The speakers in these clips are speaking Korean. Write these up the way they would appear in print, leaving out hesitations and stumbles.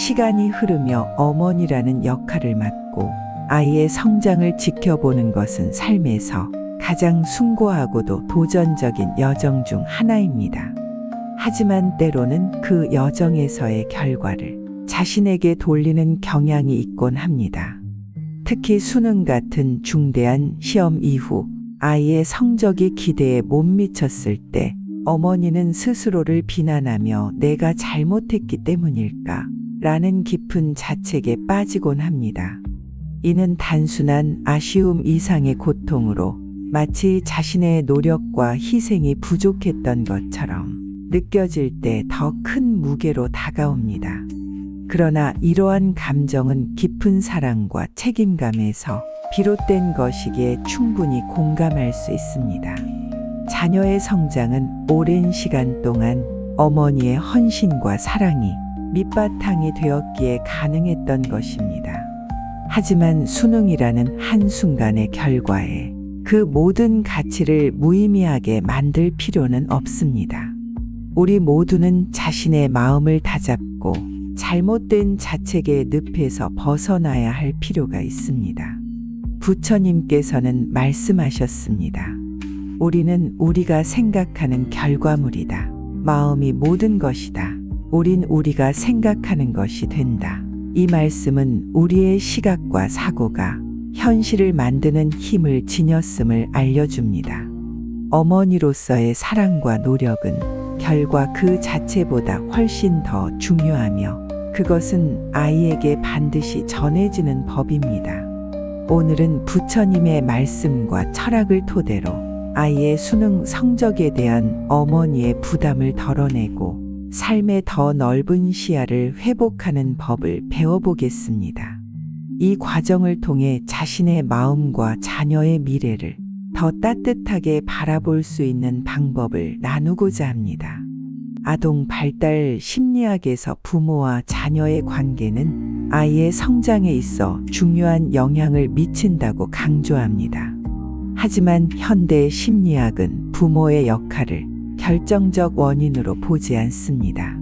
시간이 흐르며 어머니라는 역할을 맡고 아이의 성장을 지켜보는 것은 삶에서 가장 숭고하고도 도전적인 여정 중 하나입니다. 하지만 때로는 그 여정에서의 결과를 자신에게 돌리는 경향이 있곤 합니다. 특히 수능 같은 중대한 시험 이후 아이의 성적이 기대에 못 미쳤을 때 어머니는 스스로를 비난하며 내가 잘못했기 때문일까? 라는 깊은 자책에 빠지곤 합니다. 이는 단순한 아쉬움 이상의 고통으로 마치 자신의 노력과 희생이 부족했던 것처럼 느껴질 때 더 큰 무게로 다가옵니다. 그러나 이러한 감정은 깊은 사랑과 책임감에서 비롯된 것이기에 충분히 공감할 수 있습니다. 자녀의 성장은 오랜 시간 동안 어머니의 헌신과 사랑이 밑바탕이 되었기에 가능했던 것입니다. 하지만 수능이라는 한순간의 결과에 그 모든 가치를 무의미하게 만들 필요는 없습니다. 우리 모두는 자신의 마음을 다잡고 잘못된 자책의 늪에서 벗어나야 할 필요가 있습니다. 부처님께서는 말씀하셨습니다. 우리는 우리가 생각하는 결과물이다. 마음이 모든 것이다. 우린 우리가 생각하는 것이 된다. 이 말씀은 우리의 시각과 사고가 현실을 만드는 힘을 지녔음을 알려줍니다. 어머니로서의 사랑과 노력은 결과 그 자체보다 훨씬 더 중요하며 그것은 아이에게 반드시 전해지는 법입니다. 오늘은 부처님의 말씀과 철학을 토대로 아이의 수능 성적에 대한 어머니의 부담을 덜어내고 삶의 더 넓은 시야를 회복하는 법을 배워보겠습니다. 이 과정을 통해 자신의 마음과 자녀의 미래를 더 따뜻하게 바라볼 수 있는 방법을 나누고자 합니다. 아동 발달 심리학에서 부모와 자녀의 관계는 아이의 성장에 있어 중요한 영향을 미친다고 강조합니다. 하지만 현대 심리학은 부모의 역할을 결정적 원인으로 보지 않습니다.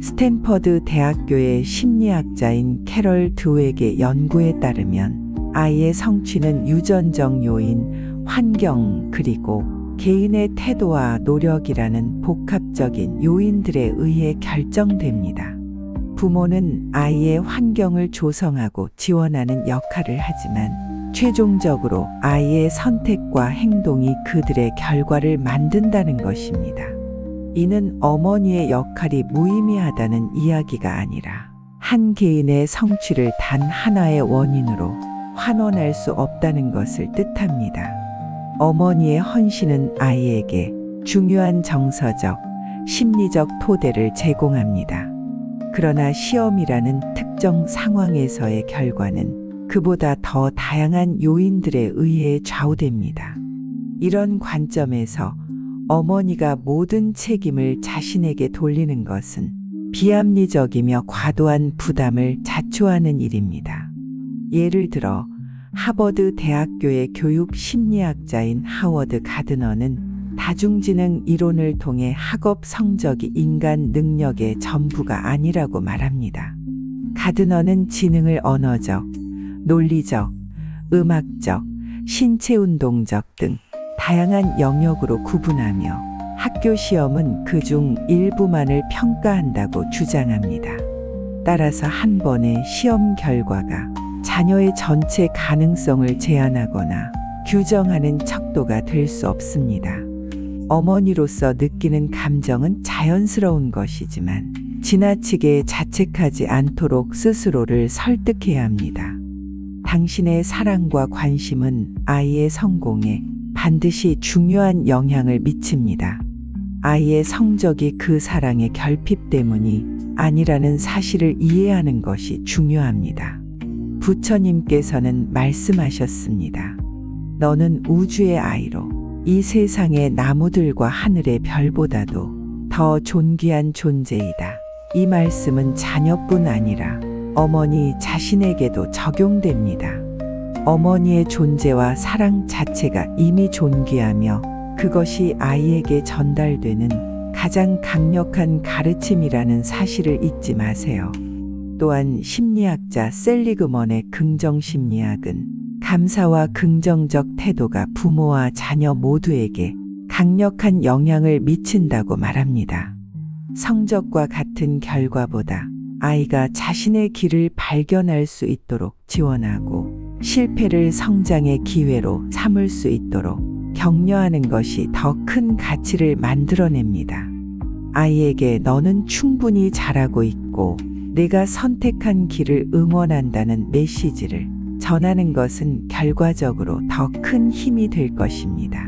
스탠퍼드 대학교의 심리학자인 캐럴 드웩의 연구에 따르면 아이의 성취는 유전적 요인, 환경, 그리고 개인의 태도와 노력이라는 복합적인 요인들에 의해 결정됩니다. 부모는 아이의 환경을 조성하고 지원하는 역할을 하지만 최종적으로 아이의 선택과 행동이 그들의 결과를 만든다는 것입니다. 이는 어머니의 역할이 무의미하다는 이야기가 아니라 한 개인의 성취를 단 하나의 원인으로 환원할 수 없다는 것을 뜻합니다. 어머니의 헌신은 아이에게 중요한 정서적, 심리적 토대를 제공합니다. 그러나 시험이라는 특정 상황에서의 결과는 그보다 더 다양한 요인들에 의해 좌우됩니다. 이런 관점에서 어머니가 모든 책임을 자신에게 돌리는 것은 비합리적이며 과도한 부담을 자초하는 일입니다. 예를 들어 하버드 대학교의 교육 심리학자인 하워드 가드너는 다중지능 이론을 통해 학업 성적이 인간 능력의 전부가 아니라고 말합니다. 가드너는 지능을 언어적, 논리적, 음악적, 신체운동적 등 다양한 영역으로 구분하며 학교 시험은 그중 일부만을 평가한다고 주장합니다. 따라서 한 번의 시험 결과가 자녀의 전체 가능성을 제한하거나 규정하는 척도가 될 수 없습니다. 어머니로서 느끼는 감정은 자연스러운 것이지만 지나치게 자책하지 않도록 스스로를 설득해야 합니다. 당신의 사랑과 관심은 아이의 성공에 반드시 중요한 영향을 미칩니다. 아이의 성적이 그 사랑의 결핍 때문이 아니라는 사실을 이해하는 것이 중요합니다. 부처님께서는 말씀하셨습니다. 너는 우주의 아이로 이 세상의 나무들과 하늘의 별보다도 더 존귀한 존재이다. 이 말씀은 자녀뿐 아니라 어머니 자신에게도 적용됩니다. 어머니의 존재와 사랑 자체가 이미 존귀하며 그것이 아이에게 전달되는 가장 강력한 가르침이라는 사실을 잊지 마세요. 또한 심리학자 셀리그먼의 긍정심리학은 감사와 긍정적 태도가 부모와 자녀 모두에게 강력한 영향을 미친다고 말합니다. 성적과 같은 결과보다 아이가 자신의 길을 발견할 수 있도록 지원하고 실패를 성장의 기회로 삼을 수 있도록 격려하는 것이 더 큰 가치를 만들어냅니다. 아이에게 너는 충분히 잘하고 있고 내가 선택한 길을 응원한다는 메시지를 전하는 것은 결과적으로 더 큰 힘이 될 것입니다.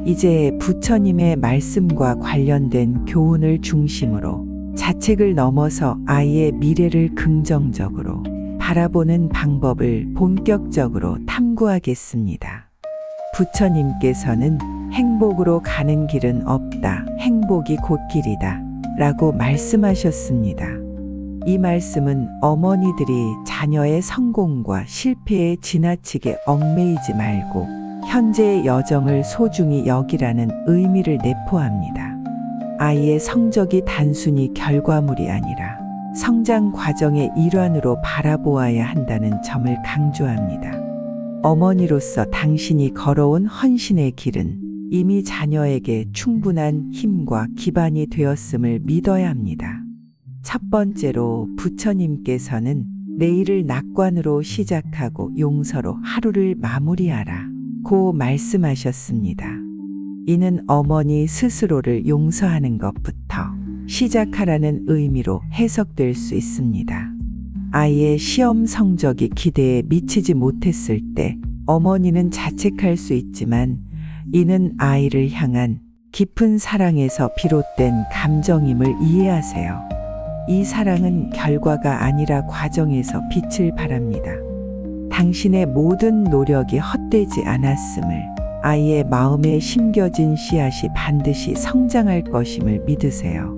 이제 부처님의 말씀과 관련된 교훈을 중심으로 자책을 넘어서 아이의 미래를 긍정적으로 바라보는 방법을 본격적으로 탐구하겠습니다. 부처님께서는 행복으로 가는 길은 없다. 행복이 곧 길이다. 라고 말씀하셨습니다. 이 말씀은 어머니들이 자녀의 성공과 실패에 지나치게 얽매이지 말고 현재의 여정을 소중히 여기라는 의미를 내포합니다. 아이의 성적이 단순히 결과물이 아니라 성장 과정의 일환으로 바라보아야 한다는 점을 강조합니다. 어머니로서 당신이 걸어온 헌신의 길은 이미 자녀에게 충분한 힘과 기반이 되었음을 믿어야 합니다. 첫 번째로 부처님께서는 내일을 낙관으로 시작하고 용서로 하루를 마무리하라 고 말씀하셨습니다. 이는 어머니 스스로를 용서하는 것부터 시작하라는 의미로 해석될 수 있습니다. 아이의 시험 성적이 기대에 미치지 못했을 때 어머니는 자책할 수 있지만 이는 아이를 향한 깊은 사랑에서 비롯된 감정임을 이해하세요. 이 사랑은 결과가 아니라 과정에서 빛을 발합니다. 당신의 모든 노력이 헛되지 않았음을, 아이의 마음에 심겨진 씨앗이 반드시 성장할 것임을 믿으세요.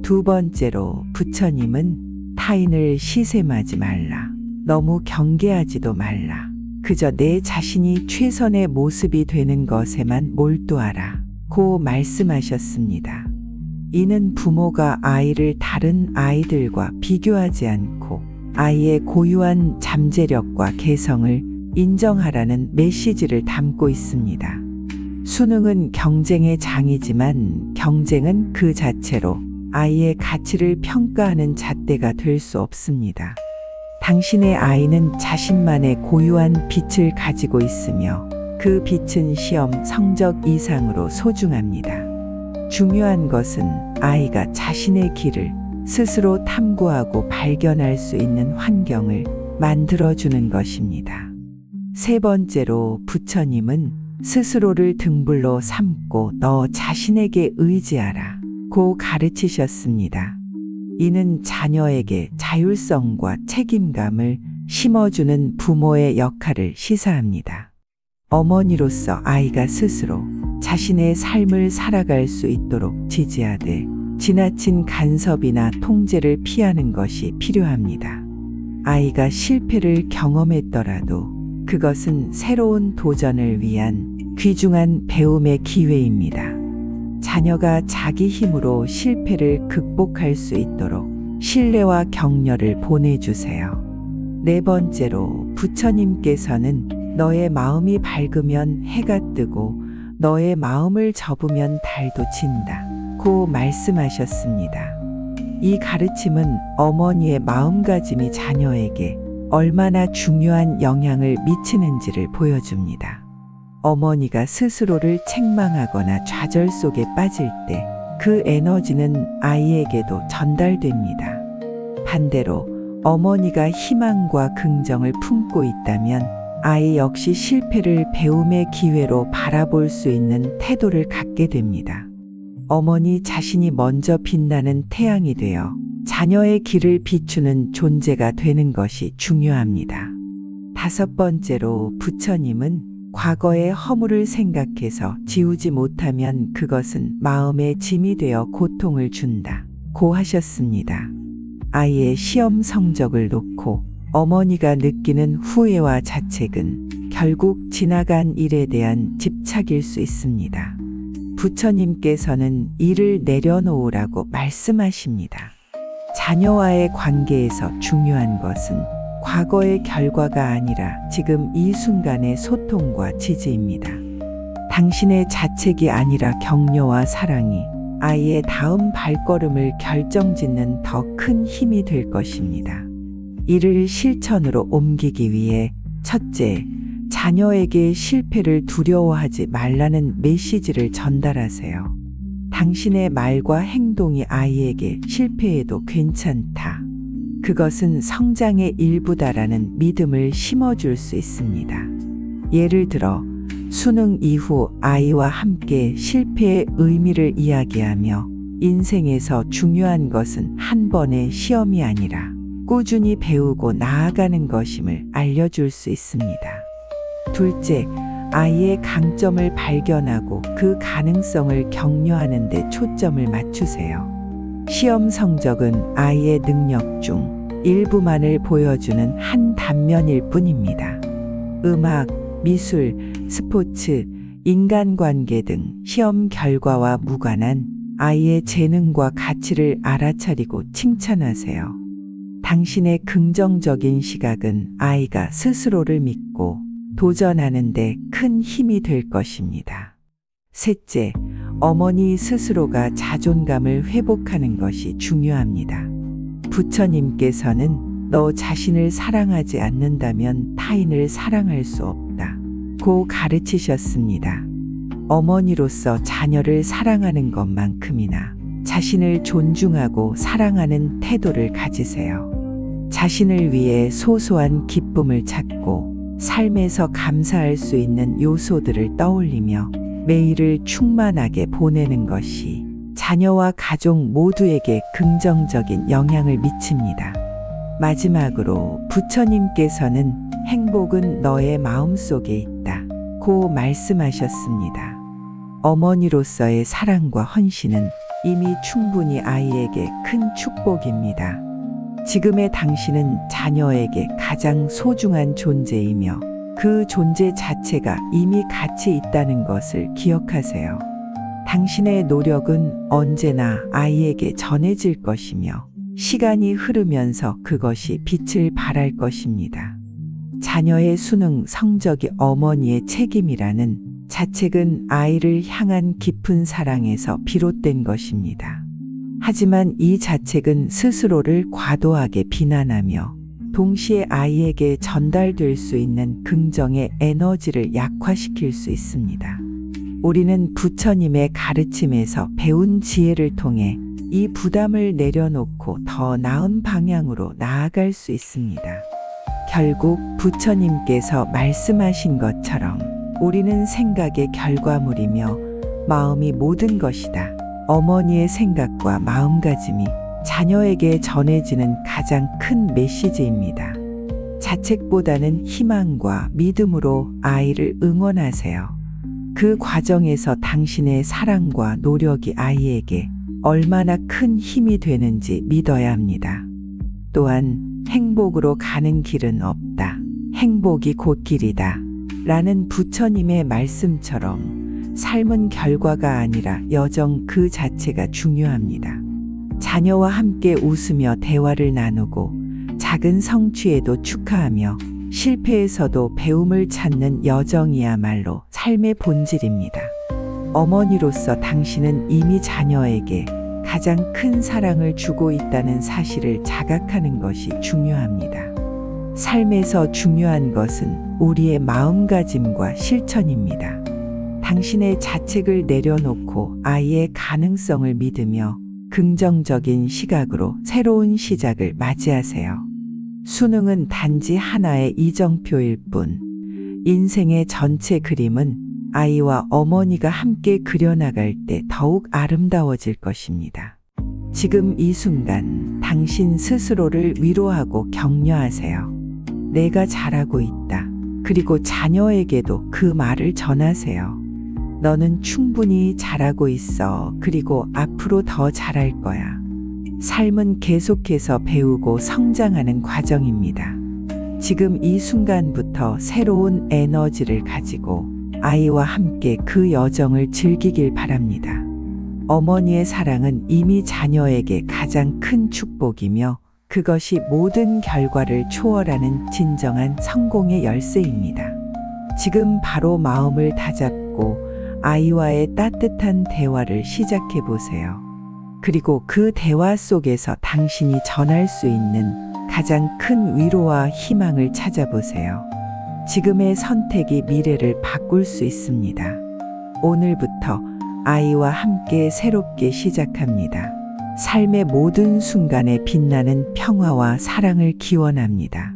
두 번째로 부처님은 타인을 시샘하지 말라. 너무 경계하지도 말라. 그저 내 자신이 최선의 모습이 되는 것에만 몰두하라 고 말씀하셨습니다. 이는 부모가 아이를 다른 아이들과 비교하지 않고 아이의 고유한 잠재력과 개성을 인정하라는 메시지를 담고 있습니다. 수능은 경쟁의 장이지만 경쟁은 그 자체로 아이의 가치를 평가하는 잣대가 될 수 없습니다. 당신의 아이는 자신만의 고유한 빛을 가지고 있으며 그 빛은 시험 성적 이상으로 소중합니다. 중요한 것은 아이가 자신의 길을 스스로 탐구하고 발견할 수 있는 환경을 만들어주는 것입니다. 세 번째로 부처님은 스스로를 등불로 삼고 너 자신에게 의지하라 고 가르치셨습니다. 이는 자녀에게 자율성과 책임감을 심어주는 부모의 역할을 시사합니다. 어머니로서 아이가 스스로 자신의 삶을 살아갈 수 있도록 지지하되 지나친 간섭이나 통제를 피하는 것이 필요합니다. 아이가 실패를 경험했더라도 그것은 새로운 도전을 위한 귀중한 배움의 기회입니다. 자녀가 자기 힘으로 실패를 극복할 수 있도록 신뢰와 격려를 보내주세요. 네 번째로 부처님께서는 너의 마음이 밝으면 해가 뜨고 너의 마음을 접으면 달도 진다 고 말씀하셨습니다. 이 가르침은 어머니의 마음가짐이 자녀에게 얼마나 중요한 영향을 미치는지를 보여줍니다. 어머니가 스스로를 책망하거나 좌절 속에 빠질 때 그 에너지는 아이에게도 전달됩니다. 반대로 어머니가 희망과 긍정을 품고 있다면 아이 역시 실패를 배움의 기회로 바라볼 수 있는 태도를 갖게 됩니다. 어머니 자신이 먼저 빛나는 태양이 되어 자녀의 길을 비추는 존재가 되는 것이 중요합니다. 다섯 번째로 부처님은 과거의 허물을 생각해서 지우지 못하면 그것은 마음의 짐이 되어 고통을 준다 고 하셨습니다. 아이의 시험 성적을 놓고 어머니가 느끼는 후회와 자책은 결국 지나간 일에 대한 집착일 수 있습니다. 부처님께서는 이를 내려놓으라고 말씀하십니다. 자녀와의 관계에서 중요한 것은 과거의 결과가 아니라 지금 이 순간의 소통과 지지입니다. 당신의 자책이 아니라 격려와 사랑이 아이의 다음 발걸음을 결정짓는 더 큰 힘이 될 것입니다. 이를 실천으로 옮기기 위해 첫째, 자녀에게 실패를 두려워하지 말라는 메시지를 전달하세요. 당신의 말과 행동이 아이에게 실패해도 괜찮다. 그것은 성장의 일부다라는 믿음을 심어줄 수 있습니다. 예를 들어, 수능 이후 아이와 함께 실패의 의미를 이야기하며 인생에서 중요한 것은 한 번의 시험이 아니라 꾸준히 배우고 나아가는 것임을 알려줄 수 있습니다. 둘째, 아이의 강점을 발견하고 그 가능성을 격려하는 데 초점을 맞추세요. 시험 성적은 아이의 능력 중 일부만을 보여주는 한 단면일 뿐입니다. 음악, 미술, 스포츠, 인간관계 등 시험 결과와 무관한 아이의 재능과 가치를 알아차리고 칭찬하세요. 당신의 긍정적인 시각은 아이가 스스로를 믿고 도전하는 데 큰 힘이 될 것입니다. 셋째, 어머니 스스로가 자존감을 회복하는 것이 중요합니다. 부처님께서는 너 자신을 사랑하지 않는다면 타인을 사랑할 수 없다 고 가르치셨습니다. 어머니로서 자녀를 사랑하는 것만큼이나 자신을 존중하고 사랑하는 태도를 가지세요. 자신을 위해 소소한 기쁨을 찾고 삶에서 감사할 수 있는 요소들을 떠올리며 매일을 충만하게 보내는 것이 자녀와 가족 모두에게 긍정적인 영향을 미칩니다. 마지막으로 부처님께서는 행복은 너의 마음속에 있다 고 말씀하셨습니다. 어머니로서의 사랑과 헌신은 이미 충분히 아이에게 큰 축복입니다. 지금의 당신은 자녀에게 가장 소중한 존재이며 그 존재 자체가 이미 가치 있다는 것을 기억하세요. 당신의 노력은 언제나 아이에게 전해질 것이며 시간이 흐르면서 그것이 빛을 발할 것입니다. 자녀의 수능 성적이 어머니의 책임이라는 자책은 아이를 향한 깊은 사랑에서 비롯된 것입니다. 하지만 이 자책은 스스로를 과도하게 비난하며 동시에 아이에게 전달될 수 있는 긍정의 에너지를 약화시킬 수 있습니다. 우리는 부처님의 가르침에서 배운 지혜를 통해 이 부담을 내려놓고 더 나은 방향으로 나아갈 수 있습니다. 결국 부처님께서 말씀하신 것처럼 우리는 생각의 결과물이며 마음이 모든 것이다. 어머니의 생각과 마음가짐이 자녀에게 전해지는 가장 큰 메시지입니다. 자책보다는 희망과 믿음으로 아이를 응원하세요. 그 과정에서 당신의 사랑과 노력이 아이에게 얼마나 큰 힘이 되는지 믿어야 합니다. 또한 행복으로 가는 길은 없다. 행복이 곧 길이다. 라는 부처님의 말씀처럼 삶은 결과가 아니라 여정 그 자체가 중요합니다. 자녀와 함께 웃으며 대화를 나누고 작은 성취에도 축하하며 실패에서도 배움을 찾는 여정이야말로 삶의 본질입니다. 어머니로서 당신은 이미 자녀에게 가장 큰 사랑을 주고 있다는 사실을 자각하는 것이 중요합니다. 삶에서 중요한 것은 우리의 마음가짐과 실천입니다. 당신의 자책을 내려놓고 아이의 가능성을 믿으며 긍정적인 시각으로 새로운 시작을 맞이하세요. 수능은 단지 하나의 이정표일 뿐, 인생의 전체 그림은 아이와 어머니가 함께 그려나갈 때 더욱 아름다워질 것입니다. 지금 이 순간 당신 스스로를 위로하고 격려하세요. 내가 잘하고 있다. 그리고 자녀에게도 그 말을 전하세요. 너는 충분히 잘하고 있어. 그리고 앞으로 더 잘할 거야. 삶은 계속해서 배우고 성장하는 과정입니다. 지금 이 순간부터 새로운 에너지를 가지고 아이와 함께 그 여정을 즐기길 바랍니다. 어머니의 사랑은 이미 자녀에게 가장 큰 축복이며 그것이 모든 결과를 초월하는 진정한 성공의 열쇠입니다. 지금 바로 마음을 다잡고 아이와의 따뜻한 대화를 시작해 보세요. 그리고 그 대화 속에서 당신이 전할 수 있는 가장 큰 위로와 희망을 찾아보세요. 지금의 선택이 미래를 바꿀 수 있습니다. 오늘부터 아이와 함께 새롭게 시작합니다. 삶의 모든 순간에 빛나는 평화와 사랑을 기원합니다.